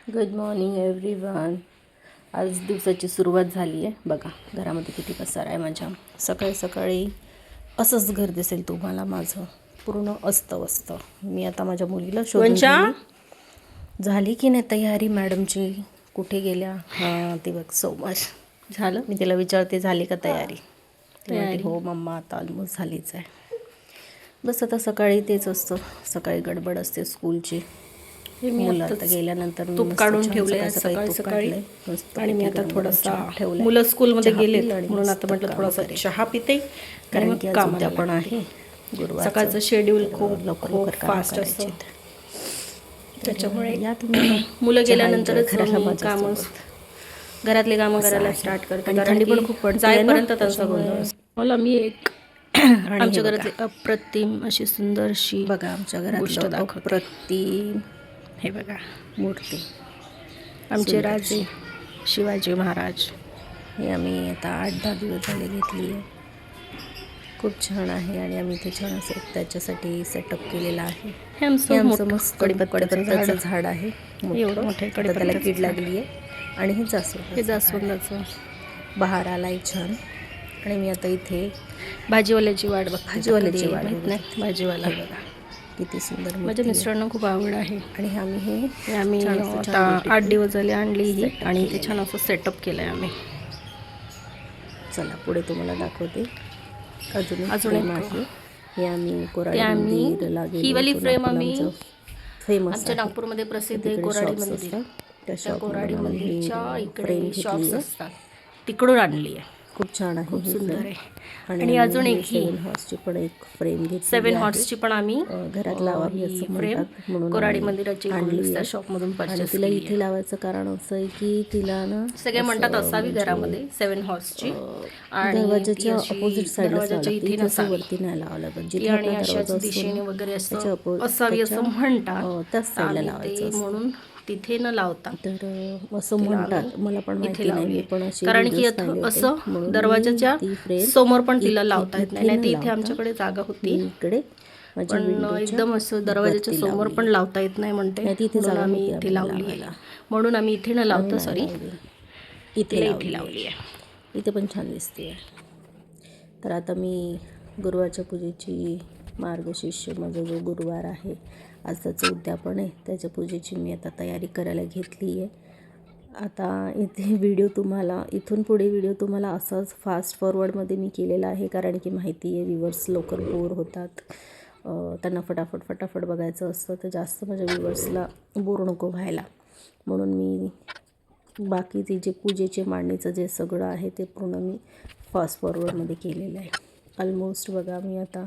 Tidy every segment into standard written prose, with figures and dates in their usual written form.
Good morning everyone. आज दिवसाची सुरुवात झाली आहे. बघा घरामध्ये किती पसारा आहे माझ्या. सकाळी सकाळी असंच घर दिसेल तुम्हाला माझं पूर्ण अस्तव्यस्त. मी आता माझ्या मुलीला शोधून गेली. झाली की नाही तयारी मॅडमची, कुठे गेल्या? हां ते बघ सो मच झालं. मी तिला विचारते झाली का तयारी. तयारी हो मम्मा आता ऑलमोस्ट झालीच आहे. बस आता सकाळी तेच असतं, सकाळी गडबड असते स्कूलची. मुलं आता गेल्यानंतर तूप काढून ठेवले सकाळी सकाळी. आणि मी आता थोडासा मुलं स्कूलमध्ये गेलेत म्हणून आता म्हटलं थोडासा चहा पिते, कारण की कामाला पण आहे. सकाळचं शेड्यूल खूप फास्ट असतं, त्याच्यामुळे मुलं गेल्यानंतरच कामं घरातले कामं करायला स्टार्ट करते. थंडी पण खूप पडते जाईपर्यंत त्यांचा गोंधळ. मला मी एक आमच्या घरातली अप्रतिम अशी सुंदरशी बघा आमच्या घरात अप्रतिम हे बघा मूर्ती, आमचे राजे शिवाजी महाराज. हे आम्ही आता 8-10 दिवस झाले घेतली आहे. खूप छान आहे आणि आम्ही इथे छान असं त्याच्यासाठी सेटअप केलेला आहे. हे आमचं मस्त कडीपत्त्याचं झाड आहे, एवढं मोठे त्याला कीड लागली आहे. आणि हे जास्वंदाचं बहार आलाय छान. आणि मी आता इथे भाजीवाल्याची वाट बघ. भाजीवाल्याची वाट नाही, भाजीवाला बघा किती सुंदर. माझ्या मिस्टरांना खूप आवड आहे. आणि आम्ही आता 8 दिवस झाले आणली ही, आणि इथे छान असं सेटअप केलं आहे आम्ही. चला पुढे तुम्हाला दाखवते. अजून एक आहे. हे आम्ही कोराडी मंदिरला गेलो. ही वाली फ्रेम आम्ही फेमस आमच्या नागपूरमध्ये प्रसिद्ध आहे कोराडी मंदिर. त्या कोराडी मंदिरच्या इकडे शॉप्स असतात, तिकडून आणली आहे. खूप छान आहे, खूप सुंदर आहे. आणि अजून एक ही 7 हॉर्सची पण एक फ्रेम घेतली. 7 हॉर्सची पण आम्ही घरात लावावी असं फ्रेम म्हणून कोराडी मंदिराची त्या शॉपमधून परचेस तिला इथे लावायचं कारण असं आहे की तिला ना सगळे म्हणतात असावी घरामध्ये 7 हॉर्सची. आणि दरवाजाच्या अपोजिट साईडला इथे वरती नाही लावावं लागत. जिथे आणि अशाच दिशेने वगैरे असावी असं म्हणतात, त्याच साईडला लावायचं म्हणून तिथे न लावता. तर असं म्हणतात, मला पण माहिती नाही. मी पण अशी कारण की असं दरवाजाच्या समोर पण तिला लावता येत नाही. तर इथे आमच्याकडे जागा होती इकडे, पण एकदम असं दरवाजाच्या समोर पण लावता येत नाही म्हणते, आम्ही इथे लावली आहे. म्हणून आम्ही इथे न लावता इथे लावली आहे. इथे पण छान दिसते. तर आता मी गुरुवारच्या पूजेची मार्गशीर्ष माझा जो गुरुवार आहे, आज त्याचं उद्यापन आहे, त्याच्या पूजेची मी आता तयारी करायला घेतली आहे. आता इथे व्हिडिओ तुम्हाला इथून पुढे व्हिडिओ तुम्हाला असाच फास्ट फॉरवर्डमध्ये मी केलेला आहे, कारण की माहिती आहे व्ह्यूवर्स लवकर बोर होतात, त्यांना फटाफट बघायचं असतं. तर जास्त माझ्या व्ह्यूवर्सला बोर नको व्हायला म्हणून मी बाकीचे जे पूजेचे मांडणीचं जे सगळं आहे ते पूर्ण मी फास्ट फॉरवर्डमध्ये केलेलं आहे. ऑलमोस्ट बघा मी आता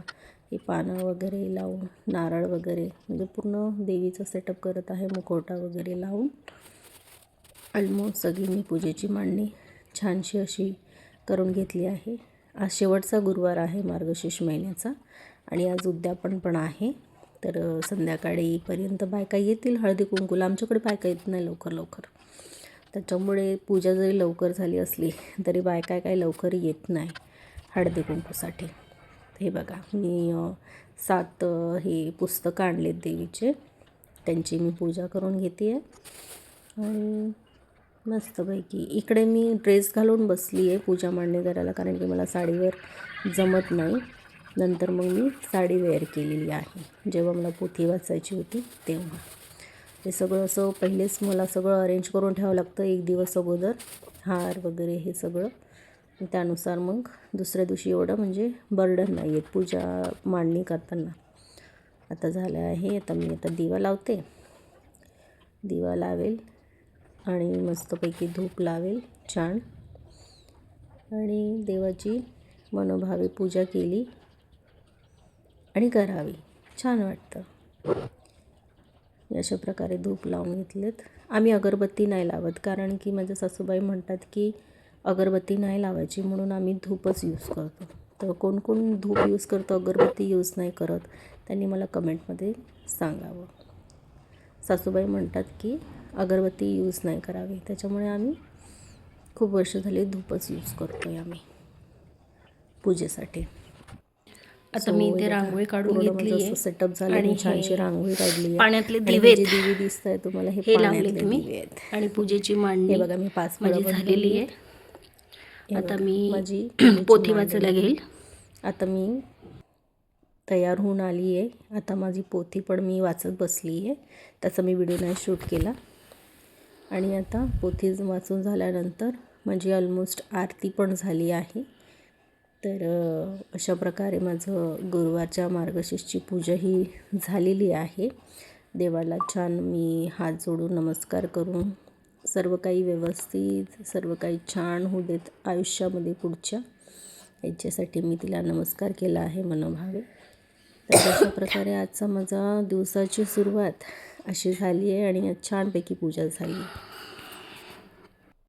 हे पानं वगैरे लावून, नारळ वगैरे म्हणजे पूर्ण देवीचं सेटअप करत आहे. मुखवटा वगैरे लावून ऑलमोस्ट सगळी मी पूजेची मांडणी छानशी अशी करून घेतली आहे. आज शेवटचा गुरुवार आहे मार्गशीर्ष महिन्याचा आणि आज उद्यापन पण आहे. तर संध्याकाळीपर्यंत बायका येतील हळदी कुंकूला. आमच्याकडे बायका येत नाही लवकर, त्याच्यामुळे पूजा जरी लवकर झाली असली तरी बायका काही लवकर येत नाही हळदी कुंकूसाठी. हे बघा मी 7 हे पुस्तकं आणलेत देवीचे, त्यांची मी पूजा करून घेते आहे. आणि मस्तपैकी इकडे मी ड्रेस घालून बसली आहे पूजा मांडणी करायला, कारण की मला साडीवर जमत नाही. नंतर मग मी साडी वेअर केलेली आहे जेव्हा मला पोथी वाचायची होती तेव्हा. हे सगळं असं पहिलेच मला सगळं अरेंज करून ठेवावं लागतं 1 दिवस अगोदर, हार वगैरे हे सगळं. त्यानुसार मग दुसऱ्या दिवशी एवढं म्हणजे बर्डन नाही येत पूजा मांडणी करताना. आता झालं आहे. आता मी दिवा लावते, दिवा लावेल आणि मस्तपैकी धूप लावेल छान, आणि देवाची मनोभावे पूजा केली आणि करावी, छान वाटतं. अशा प्रकारे धूप लावून घेतलेत. आम्ही अगरबत्ती नाही लावत, कारण की माझ्या सासूबाई म्हणतात की अगरबत्ती नाही लावायची, म्हणून आम्ही धूपच यूज करतो. तर कोण कोण धूप यूज करतं अगरबत्ती यूज नाही करत, त्यांनी मला कमेंटमध्ये सांगावं. सासूबाई म्हणतात की अगरबत्ती यूज नाही करावी, त्याच्यामुळे आम्ही खूप वर्ष झाली धूपच यूज करतो आहे आम्ही पूजेसाठी. आता मी इथे रांगोळी काढून घेतली आहे सेटअप झालं आणि छानशी रांगोळी काढली. पाण्यातले दिवे दिवे दिसत आहे तुम्हाला, हे लावले तुम्ही आणि पूजेची मांडणी बघा मी 5 माझी झालेली आहे. आता मी माझी पोथी वाचायला घेईल. आता मी तयार होऊन आली आहे. आता माझी पोथी पण मी वाचत बसली आहे. त्याचा मी व्हिडिओ नाही शूट केला. आणि आता पोथी वाचून झाल्यानंतर माझी ऑलमोस्ट आरती पण झाली आहे. तर अशा प्रकारे माझं गुरुवारच्या मार्गशीर्षची पूजा ही झालेली आहे. देवाला छान मी हात जोडून नमस्कार करून सर्व काही व्यवस्थित, सर्व काही छान होऊ देत आयुष्यामध्ये पुढच्या, याच्यासाठी मी तिला नमस्कार केला आहे मनोभावे. तर अशा प्रकारे आजचा माझा दिवसाची सुरुवात अशी झाली आहे आणि छानपैकी पूजा झाली.